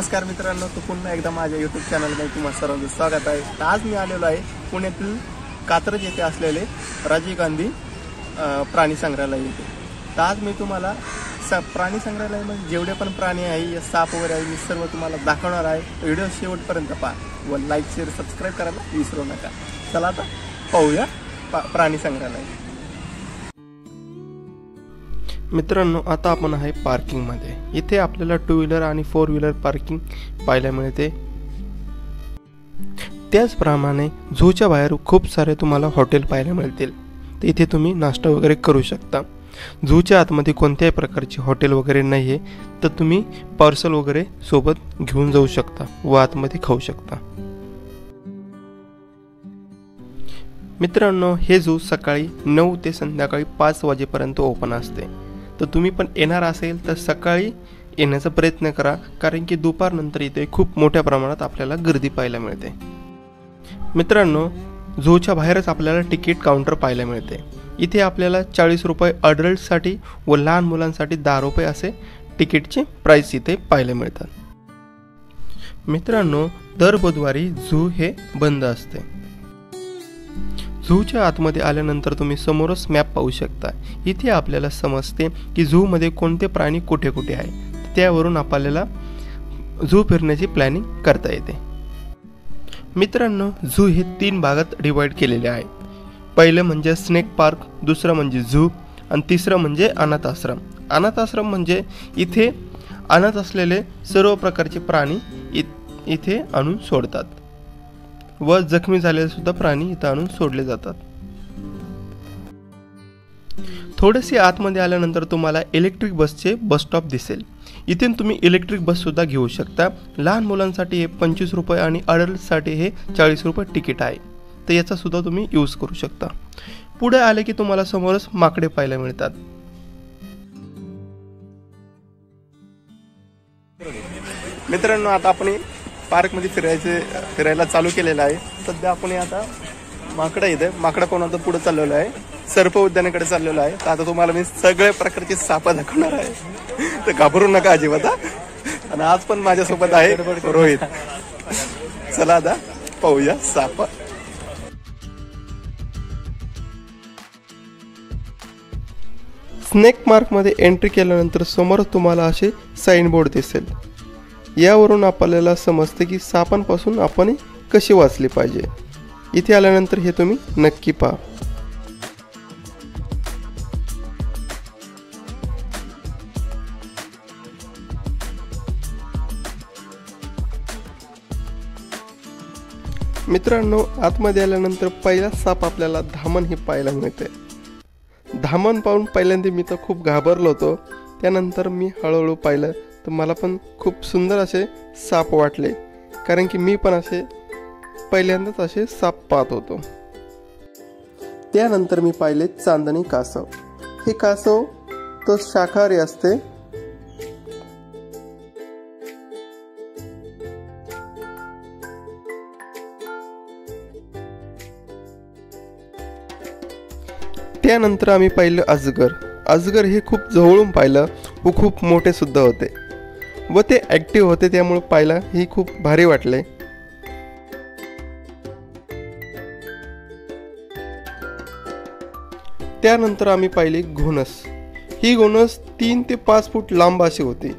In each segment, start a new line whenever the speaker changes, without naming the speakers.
नमस्कार मित्रांनो, तो पुन्हा एकदा माझ्या YouTube चॅनलमध्ये तुम्हा सर्वांचं स्वागत आहे। आज मी आलेलो आहे पुण्यातील कात्रज येथे असलेले राजीव गांधी प्राणी संग्रहालय येथे। आज मी तुम्हाला प्राणी संग्रहालयामध्ये जेवढे पण प्राणी आहे, साप वगैरे आहे, मी सर्व तुम्हाला दाखवणार आहे। व्हिडिओ शेवटपर्यंत पहा व लाईक शेअर सबस्क्राइब करायला विसरू नका। चला आता पाहूया प्राणी संग्रहालय। मित्रांनो, आता आपण आहे पार्किंग मध्ये। इथे आपल्याला 2 व्हीलर आणि 4 व्हीलर पार्किंग पाहायला मिळते। त्याचप्रमाणे झूच्या बाहेर खूप सारे तुम्हाला हॉटेल पाहायला मिळतील, तर इथे तुम्ही नाश्ता वगैरे करू शकता। झूच्या आतमध्ये कोणत्याही प्रकारचे हॉटेल वगैरे नाहीये, तर तुम्ही पार्सल वगैरे सोबत घेऊन जाऊ शकता व आतमध्ये खाऊ शकता। मित्रांनो, हे झू सकाळी 9 ते संध्याकाळी 5 वाजेपर्यंत ओपन असते, तर तुम्ही पण येणार असेल तर सकाळी येण्याचा प्रयत्न करा, कारण की दुपारनंतर इथे खूप मोठ्या प्रमाणात आपल्याला गर्दी पाहायला मिळते। मित्रांनो, झूच्या बाहेरच आपल्याला तिकीट काउंटर पाहायला मिळते। इथे आपल्याला 40 रुपये अडल्टसाठी व लहान मुलांसाठी 10 रुपये असे तिकीटचे प्राइस इथे पाहायला मिळतात। मित्रांनो, दर बुधवारी झू हे बंद असते। झूच्या आतमध्ये आल्यानंतर तुम्ही समोरच मॅप पाहू शकता। इथे आपल्याला समजते की झू मध्ये कोणते प्राणी कुठे कुठे आहे, त्यावरून आपल्याला झू फिरण्याची प्लॅनिंग करता येते। मित्रांनो, झू हे 3 भागात डिवाइड केलेले आहे। पहिलं म्हणजे स्नेक पार्क, दुसरं म्हणजे झू आणि तिसरं म्हणजे अनाथ आश्रम। अनाथ आश्रम म्हणजे इथे अनाथ असलेले सर्व प्रकारचे प्राणी इथे आणून सोडतात व जखमी झालेले सुद्धा प्राणी इथे आणून सोडले जातात। थोडेसे आतमध्ये आल्यानंतर तुम्हाला इलेक्ट्रिक बसचे बस स्टॉप दिसेल। इथून तुम्ही इलेक्ट्रिक बस सुद्धा घेऊ शकता। लहान मुलांसाठी हे 25 रुपये आणि अडल्टसाठी हे 40 रुपये तिकीट आहे, तर याचा सुद्धा तुम्ही यूज करू शकता। पुढे आले की तुम्हाला समोरच माकडे पाहायला मिळतात। मित्रांनो, आता आपण पार्क मध्ये फिरायला चालू केलेलं आहे। सध्या आपण आता माकडा कोण आता पुढे चाललेलो आहे, सर्प उद्यानाकडे चाललेलो आहे। तर आता तुम्हाला मी सगळ्या प्रकारचे साप दाखवणार आहे, तर घाबरू नका अजिबात। आणि आज पण माझ्यासोबत आहे रोहित। चला आता पाहूया साप। स्नेक मार्क मध्ये एंट्री केल्यानंतर समोर तुम्हाला असे साइन बोर्ड दिसेल। यावरून आपल्याला समजते की सापांपासून आपण कशी वाचली पाहिजे। इथे आल्यानंतर हे तुम्ही नक्की पहा। मित्रांनो, आतमध्ये आल्यानंतर पहिला साप आपल्याला धामण हे पाहायला मिळते। धामण पाहून पहिल्यांदा मी तर खूप घाबरलो होतो, त्यानंतर मी हळूहळू पाहिलं तर मला पण खूप सुंदर असे साप वाटले, कारण की मी पण असे पहिल्यांदाच असे साप पाहत होतो। त्यानंतर मी पाहिले चांदणी कासव। हे कासव तो शाकाहारी असते। त्यानंतर आम्ही पाहिलं अजगर। अजगर हे खूप जवळून पाहिलं व खूप मोठे सुद्धा होते व ते ऍक्टिव्ह होते, त्यामुळे पाहायला ही खूप भारी वाटले। त्यानंतर आम्ही पाहिली घोणस। ही घोणस 3 ते 5 फूट लांब अशी होती।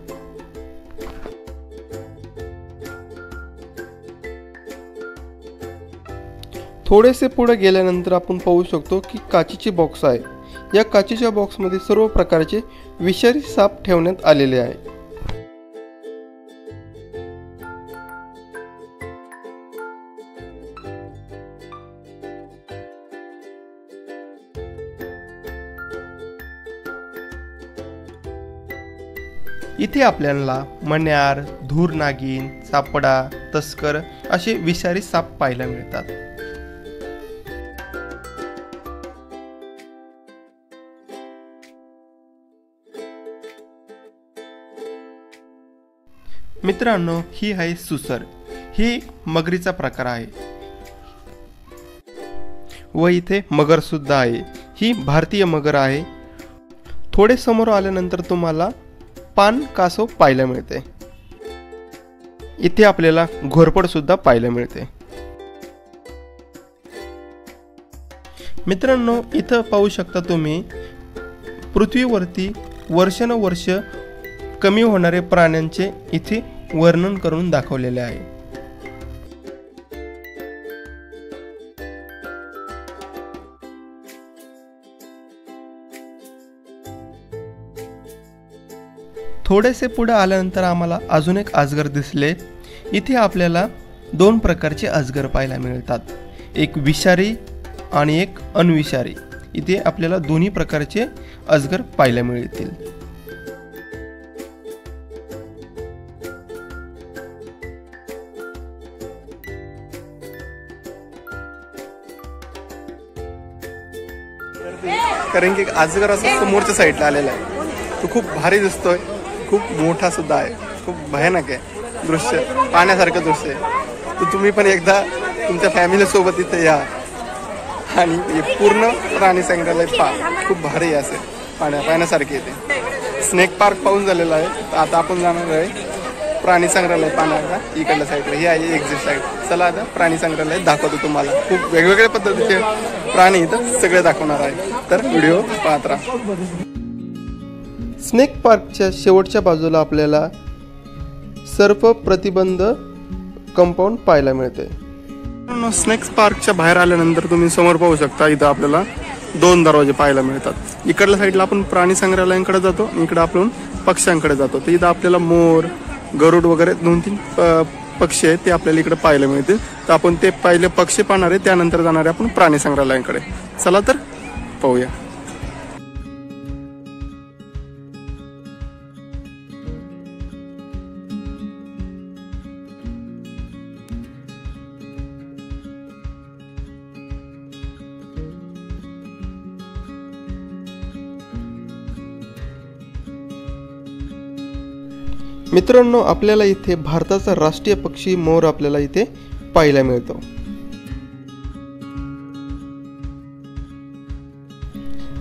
थोडेसे पुढे गेल्यानंतर आपण पाहू शकतो की काचेची बॉक्स आहे। या काचेच्या बॉक्समध्ये सर्व प्रकारचे विषारी साप ठेवण्यात आलेले आहे। इथे आपल्याला मण्यार, धूर नागिन, सापडा, तस्कर असे विषारी साप पाहायला मिळतात। मित्रांनो, ही आहे सुसर। ही मगरीचा प्रकार आहे व इथे मगर सुद्धा आहे। ही भारतीय मगर आहे। थोडे समोर आल्यानंतर तुम्हाला पान कासव पाहायला मिळते। इथे आपल्याला घोरपड सुद्धा पाहायला मिळते. मित्रांनो, इथं पाहू शकता तुम्ही पृथ्वीवरती वर्षानुवर्ष कमी होणारे प्राण्यांचे इथे वर्णन करून दाखवलेले आहे. थोडेसे पुढे आल्यानंतर आम्हाला अजून एक अजगर दिसले. इथे आपल्याला 2 प्रकारचे अजगर पाहायला मिळतात, एक विषारी आणि एक अनविषारी. इथे आपल्याला दोन्ही प्रकारचे अजगर पाहायला मिळतील.
कारण की अजगर असं समोरच्या साईडला आलेला आहे. तो खूप भारी दिसतोय, खूप मोठा सुद्धा आहे, खूप भयानक आहे दृश्य, पाहण्यासारखं दृश्य आहे. तर तुम्ही पण एकदा तुमच्या फॅमिलीसोबत इथे या आणि हे पूर्ण प्राणी संग्रहालय पहा. खूप भारी आहे, असं पाहण्यासारखे येते. स्नेक पार्क पाहून झालेला आहे. तर आता आपण जाणार आहे प्राणी संग्रहालय पाहण्याचा इकडल्या साईडला. ही आहे एक्झिट साईड. चला आता प्राणी संग्रहालय दाखवतो तुम्हाला. खूप वेगवेगळ्या पद्धतीचे प्राणी इथं सगळे दाखवणार आहे, तर व्हिडिओ पाहत राहा.
स्नेक पार्कच्या शेवटच्या बाजूला आपल्याला सर्प प्रतिबंध कंपाऊंड पाहायला मिळते.
स्नेक पार्कच्या बाहेर आल्यानंतर तुम्ही समोर पाहू शकता, इथं आपल्याला 2 दरवाजे पाहायला मिळतात. इकडल्या साईडला आपण प्राणी संग्रहालयांकडे जातो, इकडे आपण पक्ष्यांकडे जातो. तर इथं आपल्याला मोर, गरुड वगैरे 2-3 पक्षी आहेत, ते आपल्याला इकडे पाहायला मिळतील. तर आपण ते पहिले पक्षी पाहणार आहे, त्यानंतर जाणार आहे आपण प्राणी संग्रहालयाकडे. चला तर पाहूया.
मित्रांनो, आपल्याला इथे भारताचा राष्ट्रीय पक्षी मोर आपल्याला इथे पाहायला मिळतो.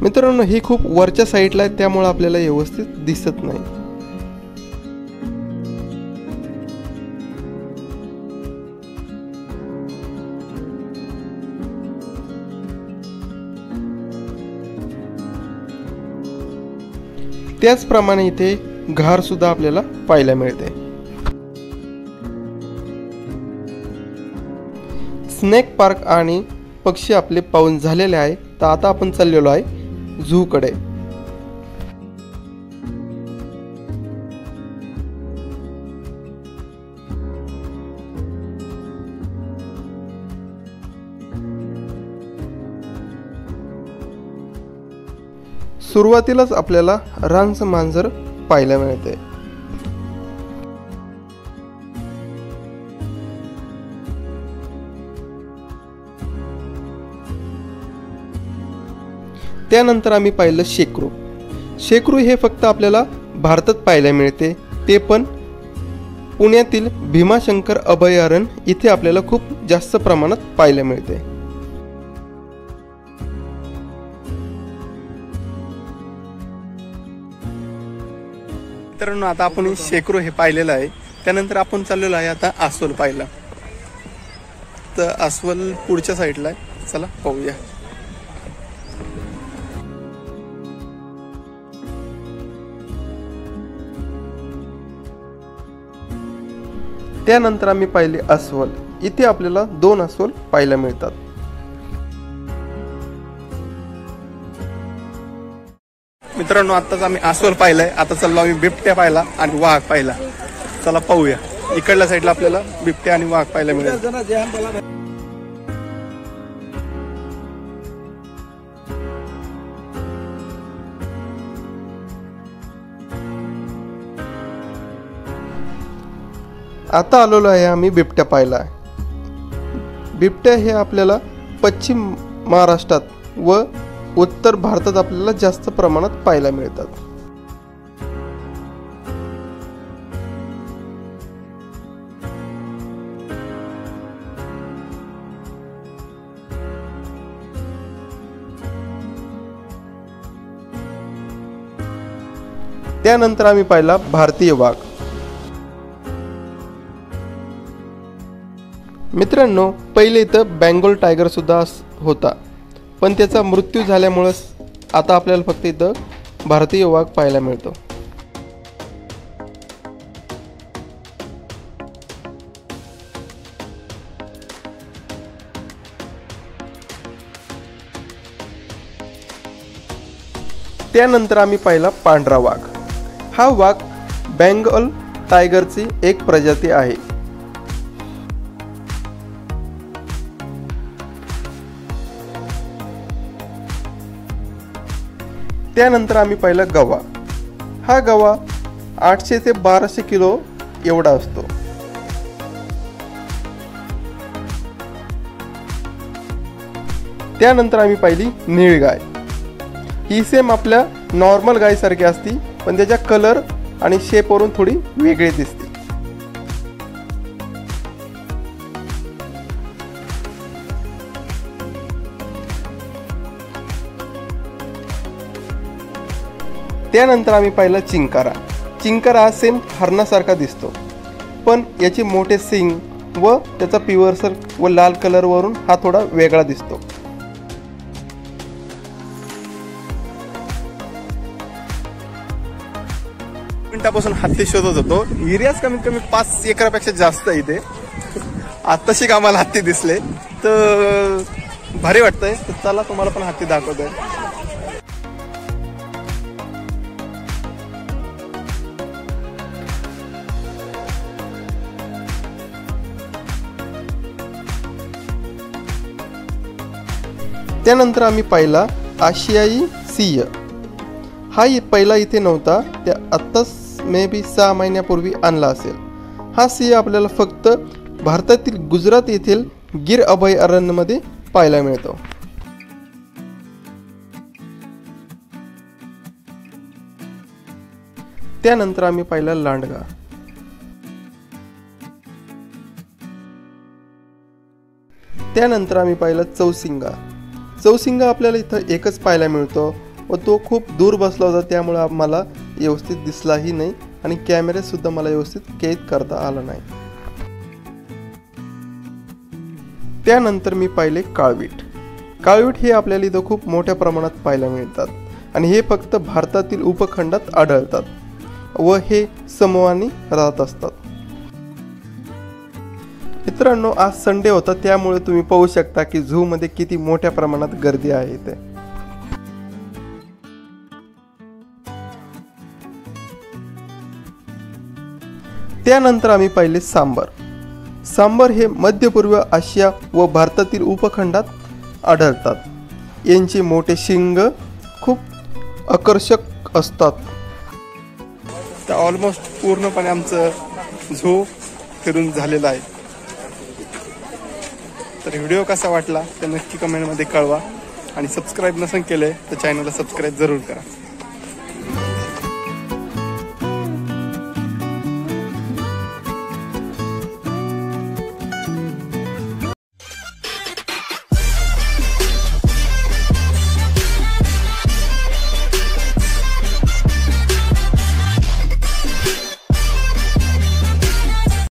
मित्रांनो, ही खूप वरच्या साईडला आहे, त्यामुळे आपल्याला व्यवस्थित दिसत नाही. त्याचप्रमाणे इथे घार सुद्धा आपल्याला पाहायला मिळते. स्नेक पार्क आणि पक्षी आपले पाहून झालेले आहे. तर आता आपण चाललेलो आहे झू कडे. सुरुवातीलाच आपल्याला रांझ मांजर पाहायला मिळते. त्यानंतर आम्ही पाहिलं शेकरू. शेकरू हे फक्त आपल्याला भारतात पाहायला मिळते, ते पण पुण्यातील भीमाशंकर अभयारण्य इथे आपल्याला खूप जास्त प्रमाणात पाहायला मिळते.
मित्रांनो, आता आपण शेकरू हे पाहिलेलं आहे. त्यानंतर आपण चाललेलो आहे आता अस्वल पाहायला. तर अस्वल पुढच्या साईडला आहे, चला पाहूया.
त्यानंतर आम्ही पाहिले अस्वल. इथे आपल्याला 2 अस्वल पाहायला मिळतात.
मित्रांनो, आताच आम्ही अस्वल पाहिलंय. आता चाललो आम्ही बिबट्या पाहिला आणि वाघ पाहिला. चला पाहूया. इकडल्या साईडला आपल्याला बिबट्या आणि वाघ पाहायला मिळेल.
आता आलेलो आहे आम्ही बिबट्या पाहायला. बिबट्या हे आपल्याला पश्चिम महाराष्ट्रात व उत्तर भारतात आपल्याला जास्त प्रमाणात पाहायला मिळतात. त्यानंतर आम्ही पाहिला भारतीय वाघ. मित्रांनो, पहिले इथं बेंगॉल टायगर सुद्धा होता, पण त्याचा मृत्यू झाल्यामुळं आता आपल्याला फक्त इथं भारतीय वाघ पाहायला मिळतो. त्यानंतर आम्ही पाहिला पांढरा वाघ. हा वाघ बेंगॉल टायगरची एक प्रजाती आहे. त्यानंतर आम्ही पाहिला गवा. हा गवा 800 ते 1200 किलो एवढा असतो. त्यानंतर आम्ही पाहिली नीळगाय. ही सेम आपल्या नॉर्मल गायसारखी असती, पण त्याच्या कलर आणि शेपवरून थोडी वेगळी दिसते. त्यानंतर आम्ही पाहिला चिंकारा. चिंकारा हा सेम हरणासारखा दिसतो, पण याचे मोठे सिंग व त्याचा पिवळसर व लाल कलरवरून हा थोडा वेगळा दिसतो.
मिनिटापासून हत्ती शोधत होतो. एरियाच कमीत कमी 5 एकरापेक्षा जास्त आहे इथे. आत्ताशी आम्हाला हत्ती दिसले तर भारी वाटतंय. तर चला तुम्हाला पण हत्ती दाखवतोय.
त्यानंतर आम्ही पाहिला आशियाई सिंह. हा पहिला इथे नव्हता, त्या आत्ताच मे बी 6 महिन्यापूर्वी आणला असेल. हा सिंह आपल्याला फक्त भारतातील गुजरात येथील गिर अभयारण्यामध्ये पाहायला मिळतो. त्यानंतर आम्ही पाहिला लांडगा. त्यानंतर आम्ही पाहिला चौसिंगा. चौसिंगा आपल्याला इथं एकच पाहायला मिळतो व तो खूप दूर बसला होता, त्यामुळे आम्हाला व्यवस्थित दिसलाही नाही आणि कॅमेऱ्यात सुद्धा मला व्यवस्थित कैद करता आला नाही. त्यानंतर मी पाहिले काळवीट. काळवीट हे आपल्याला इथं खूप मोठ्या प्रमाणात पाहायला मिळतात आणि हे फक्त भारतातील उपखंडात आढळतात व हे समूहाने राहत असतात. मित्रांनो, आज संडे होता, त्यामुळे तुम्ही पाहू शकता की झू मध्ये किती मोठ्या प्रमाणात गर्दी आहे इथे. त्यानंतर आम्ही पाहिले सांबर. सांबर हे मध्य पूर्व आशिया व भारतातील उपखंडात आढळतात. यांचे मोठे शिंग खूप आकर्षक असतात.
तर ऑलमोस्ट पूर्णपणे आमचं झू फिरून झालेलं आहे. तर व्हिडिओ कसा वाटला ते नक्की कमेंटमध्ये कळवा आणि सबस्क्राईब नसेल केले तर चॅनलला सबस्क्राईब जरूर करा.